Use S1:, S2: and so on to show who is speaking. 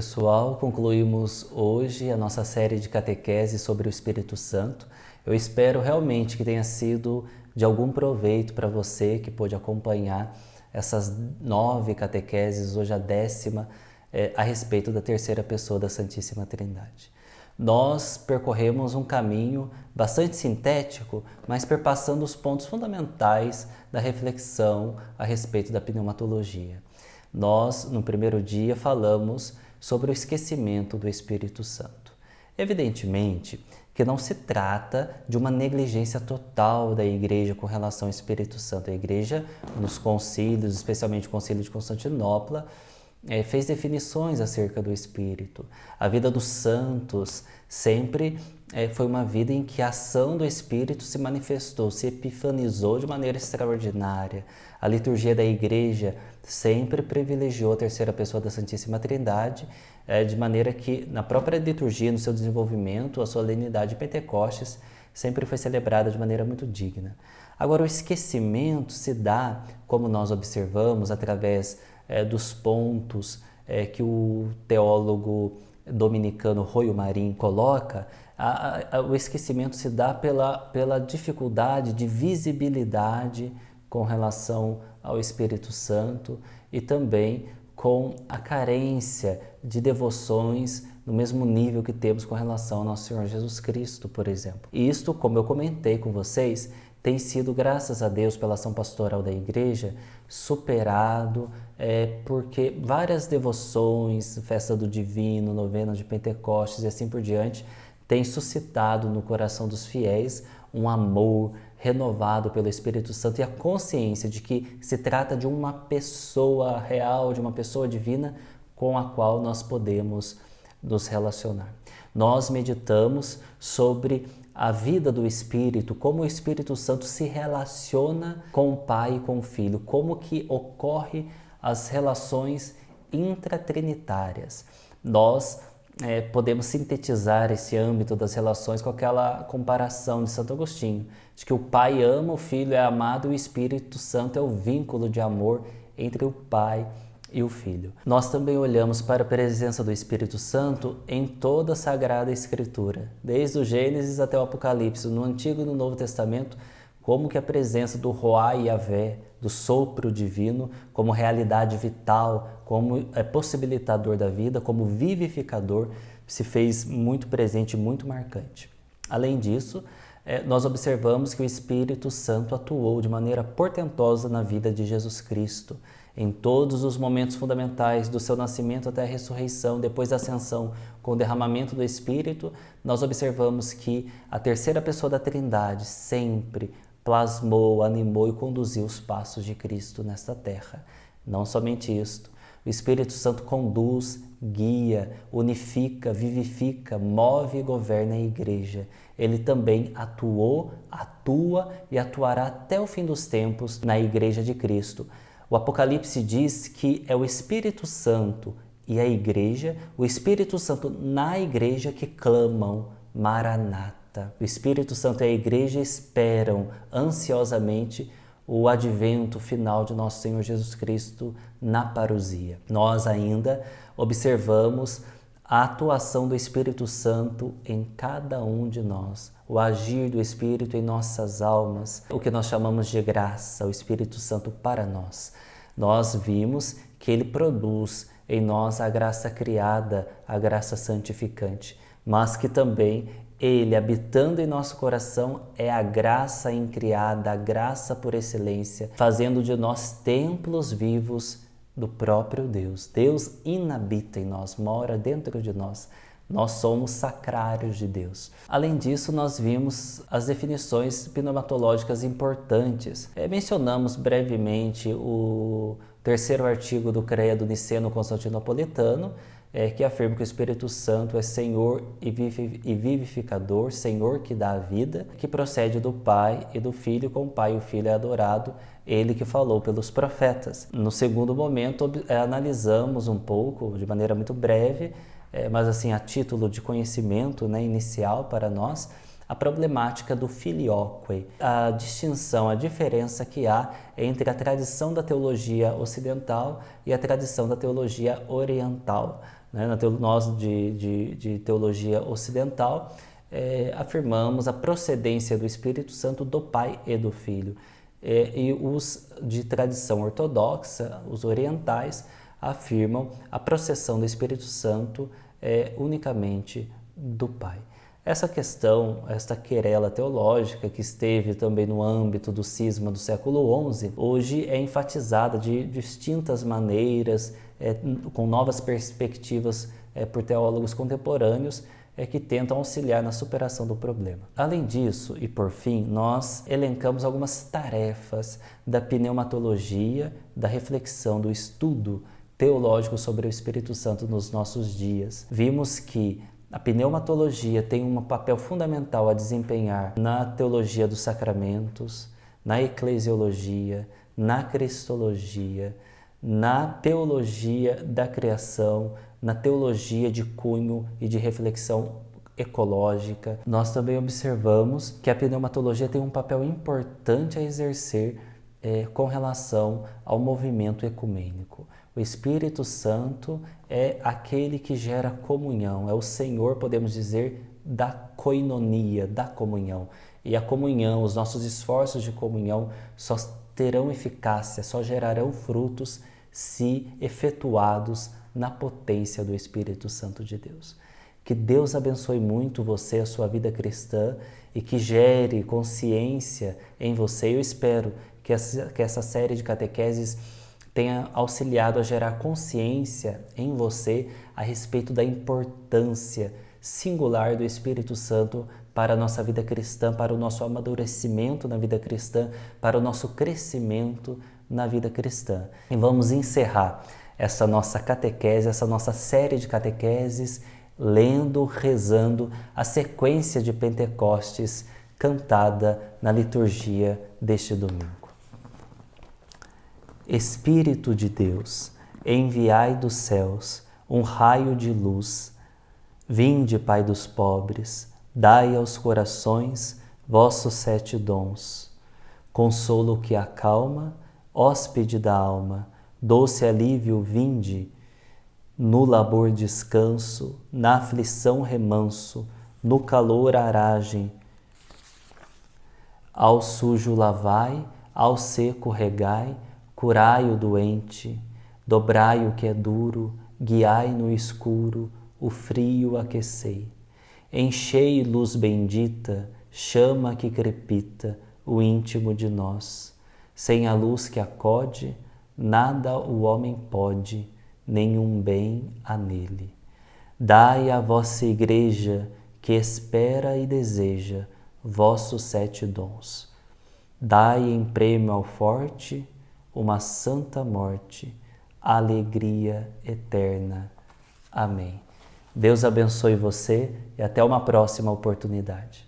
S1: pessoal, concluímos hoje a nossa série de catequese sobre o Espírito Santo. Eu espero realmente que tenha sido de algum proveito para você que pôde acompanhar essas 9 catequeses, hoje a 10ª, a respeito da terceira pessoa da Santíssima Trindade. Nós percorremos um caminho bastante sintético, mas perpassando os pontos fundamentais da reflexão a respeito da pneumatologia. Nós, no primeiro dia, falamos sobre o esquecimento do Espírito Santo. Evidentemente que não se trata de uma negligência total da Igreja com relação ao Espírito Santo. A Igreja, nos concílios, especialmente o Concílio de Constantinopla, fez definições acerca do Espírito. A vida dos santos sempre foi uma vida em que a ação do Espírito se manifestou, se epifanizou de maneira extraordinária. A liturgia da Igreja sempre privilegiou a terceira pessoa da Santíssima Trindade, de maneira que na própria liturgia, no seu desenvolvimento, a solenidade de Pentecostes sempre foi celebrada de maneira muito digna. Agora, o esquecimento se dá, como nós observamos, através dos pontos que o teólogo dominicano Royo Marim coloca. O esquecimento se dá pela dificuldade de visibilidade com relação ao Espírito Santo e também com a carência de devoções no mesmo nível que temos com relação ao nosso Senhor Jesus Cristo, por exemplo. E isto, como eu comentei com vocês, tem sido, graças a Deus, pela ação pastoral da Igreja, superado, porque várias devoções, Festa do Divino, Novena de Pentecostes e assim por diante, têm suscitado no coração dos fiéis um amor renovado pelo Espírito Santo e a consciência de que se trata de uma pessoa real, de uma pessoa divina com a qual nós podemos nos relacionar. Nós meditamos sobre a vida do Espírito, como o Espírito Santo se relaciona com o Pai e com o Filho, como que ocorre as relações intratrinitárias. Nós podemos sintetizar esse âmbito das relações com aquela comparação de Santo Agostinho, de que o Pai ama, o Filho é amado e o Espírito Santo é o vínculo de amor entre o Pai e o Filho. Nós também olhamos para a presença do Espírito Santo em toda a Sagrada Escritura, desde o Gênesis até o Apocalipse, no Antigo e no Novo Testamento, como que a presença do Roá Yavé, do sopro divino, como realidade vital, como possibilitador da vida, como vivificador, se fez muito presente e muito marcante. Além disso, nós observamos que o Espírito Santo atuou de maneira portentosa na vida de Jesus Cristo, em todos os momentos fundamentais, do seu nascimento até a ressurreição, depois da ascensão, com o derramamento do Espírito, nós observamos que a terceira pessoa da Trindade sempre plasmou, animou e conduziu os passos de Cristo nesta terra. Não somente isto, o Espírito Santo conduz, guia, unifica, vivifica, move e governa a Igreja. Ele também atuou, atua e atuará até o fim dos tempos na Igreja de Cristo. O Apocalipse diz que é o Espírito Santo e a Igreja, o Espírito Santo na Igreja que clamam Maranata. O Espírito Santo e a Igreja esperam ansiosamente o advento final de nosso Senhor Jesus Cristo na parousia. Nós ainda observamos a atuação do Espírito Santo em cada um de nós, o agir do Espírito em nossas almas, o que nós chamamos de graça, o Espírito Santo para nós. Nós vimos que ele produz em nós a graça criada, a graça santificante, mas que também ele, habitando em nosso coração, é a graça incriada, a graça por excelência, fazendo de nós templos vivos do próprio Deus. Deus inabita em nós, mora dentro de nós. Nós somos sacrários de Deus. Além disso, nós vimos as definições pneumatológicas importantes. Mencionamos brevemente o terceiro artigo do Credo Niceno-Constantinopolitano, que afirma que o Espírito Santo é Senhor e vivificador, Senhor que dá a vida, que procede do Pai e do Filho, com o Pai e o Filho é adorado, ele que falou pelos profetas. No segundo momento, analisamos um pouco, de maneira muito breve, mas assim a título de conhecimento inicial para nós, a problemática do filioque, a distinção, a diferença que há entre a tradição da teologia ocidental e a tradição da teologia oriental. né? Nós de teologia ocidental, afirmamos a procedência do Espírito Santo do Pai e do Filho. E os de tradição ortodoxa, os orientais, afirmam a processão do Espírito Santo unicamente do Pai. Essa questão, esta querela teológica que esteve também no âmbito do cisma do século XI, hoje é enfatizada de distintas maneiras, com novas perspectivas por teólogos contemporâneos, que tentam auxiliar na superação do problema. Além disso, e por fim, nós elencamos algumas tarefas da pneumatologia, da reflexão, do estudo teológico sobre o Espírito Santo nos nossos dias. Vimos que a pneumatologia tem um papel fundamental a desempenhar na teologia dos sacramentos, na eclesiologia, na cristologia, na teologia da criação, na teologia de cunho e de reflexão ecológica. Nós também observamos que a pneumatologia tem um papel importante a exercer com relação ao movimento ecumênico. O Espírito Santo é aquele que gera comunhão, é o Senhor, podemos dizer, da koinonia, da comunhão. E a comunhão, os nossos esforços de comunhão só terão eficácia, só gerarão frutos se efetuados na potência do Espírito Santo de Deus. Que Deus abençoe muito você, a sua vida cristã, e que gere consciência em você. Eu espero que essa série de catequeses tenha auxiliado a gerar consciência em você a respeito da importância singular do Espírito Santo para a nossa vida cristã, para o nosso amadurecimento na vida cristã, para o nosso crescimento na vida cristã. E vamos encerrar essa nossa catequese, essa nossa série de catequeses, lendo, rezando a sequência de Pentecostes cantada na liturgia deste domingo. Espírito de Deus, enviai dos céus um raio de luz. Vinde, Pai dos pobres, dai aos corações vossos 7 dons. Consolo que acalma, hóspede da alma, doce alívio vinde, no labor descanso, na aflição remanso, no calor aragem. Ao sujo lavai, ao seco regai, curai o doente, dobrai o que é duro, guiai no escuro, o frio aquecei. Enchei luz bendita, chama que crepita, o íntimo de nós. Sem a luz que acode, nada o homem pode, nenhum bem há nele. Dai à vossa igreja, que espera e deseja, vossos 7 dons. Dai em prêmio ao forte, uma santa morte, alegria eterna. Amém. Deus abençoe você e até uma próxima oportunidade.